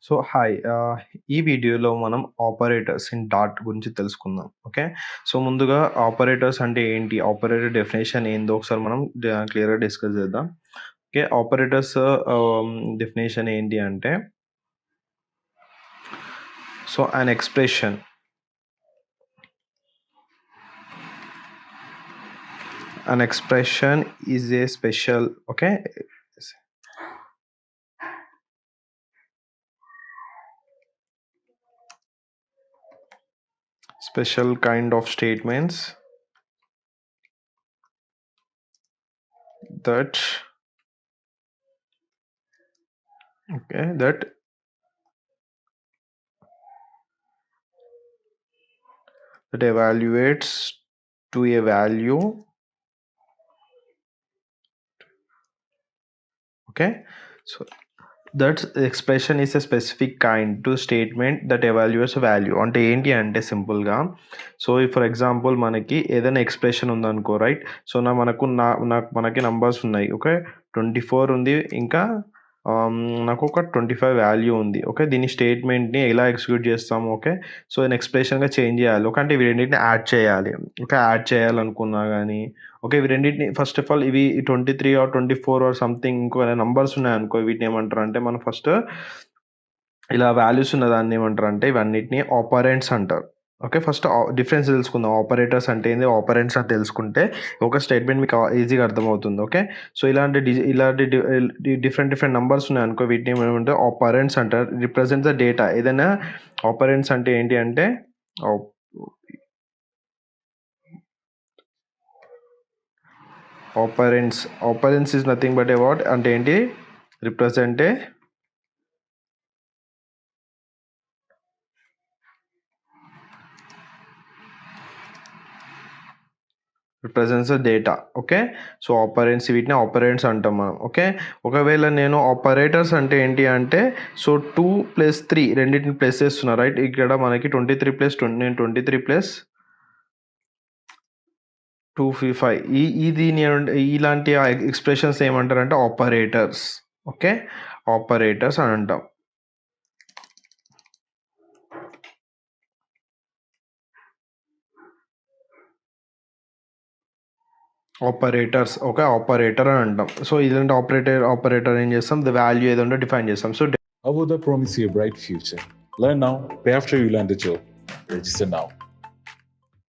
So hi ఈ వీడియోలో మనం ఆపరేటర్స్ ఇన్ డాట్ గురించి తెలుసుకుందాం. ఓకే. సో ముందుగా ఆపరేటర్స్ అంటే ఏంటి, ఆపరేటర్ డెఫినేషన్ ఏందో ఒకసారి మనం క్లియర్గా డిస్కస్ చేద్దాం. ఓకే. ఆపరేటర్స్ డెఫినేషన్ ఏంటి అంటే, so an expression is a special, okay, special kind of statements that evaluates to a value. Okay, so that expression is a specific kind to statement that evaluates a value. అంటే ఏంటి అంటే సింపుల్గా, so for example మనకి ఏదైనా expression ఉందనుకో, right. So మనకి numbers ఉన్నాయి. Okay, 24 ఉంది, ఇంకా నాకు ఒక 25 వాల్యూ ఉంది. ఓకే, దీని స్టేట్మెంట్ని ఎలా ఎగ్జిక్యూట్ చేస్తాము? ఓకే, సో నేను ఎక్స్ప్రెషన్గా చేంజ్ చేయాలి. ఓకే, అంటే ఇవి రెండింటిని యాడ్ చేయాలి. ఓకే, యాడ్ చేయాలనుకున్నా కానీ, ఓకే, ఇవి రెండింటిని ఫస్ట్ ఆఫ్ ఆల్ ఇవి 23 ఆర్ 24 ఆర్ సంథింగ్ ఇంకో నంబర్స్ ఉన్నాయనుకో, వీటిని ఏమంటారు అంటే, మనం ఫస్ట్ ఇలా వాల్యూస్ ఉన్న దాన్ని ఏమంటారు అంటే, ఇవన్నిటిని ఆపరెంట్స్ అంటారు. ఓకే, ఫస్ట్ డిఫరెన్స్ తెలుసుకుందాం. ఆపరేటర్స్ అంటే ఏంది, ఆపరెంట్స్ అని తెలుసుకుంటే ఒక స్టేట్మెంట్ మీకు ఈజీగా అర్థమవుతుంది. ఓకే, సో ఇలాంటి డిఫరెంట్ నంబర్స్ ఉన్నాయి అనుకో, వీటిని ఏమంటే ఆపరెంట్స్ అంటారు. Represents the data. ఏదైనా ఆపరెంట్స్ అంటే ఏంటి అంటే, operands is nothing but about అంటే ఏంటి, represents data. Okay, so operands, వీటిని ఆపరెంట్స్ అంటాం మనం. ఓకే, ఒకవేళ నేను ఆపరేటర్స్ అంటే ఏంటి అంటే, సో 2 + 3 రెండింటిని ప్లస్ చేస్తున్నా, రైట్. ఇక్కడ మనకి 23 + 20, నేను 23 + 255 ఇలాంటి ఎక్స్ప్రెషన్స్ ఏమంటారంటే ఆపరేటర్స్. ఓకే, ఆపరేటర్స్ అని అంటాం. ఆపరేటర్స్, ఓకే, ఆపరేటర్ అని అంటాం. సో ఇలాంటి ఆపరేటర్ ఏం చేస్తాం, ద వాల్యూ ఏదో ఉంటే డిఫైన్ చేస్తాం. So Avodha promise you a bright future. Learn now, pay after you land the job. Register now.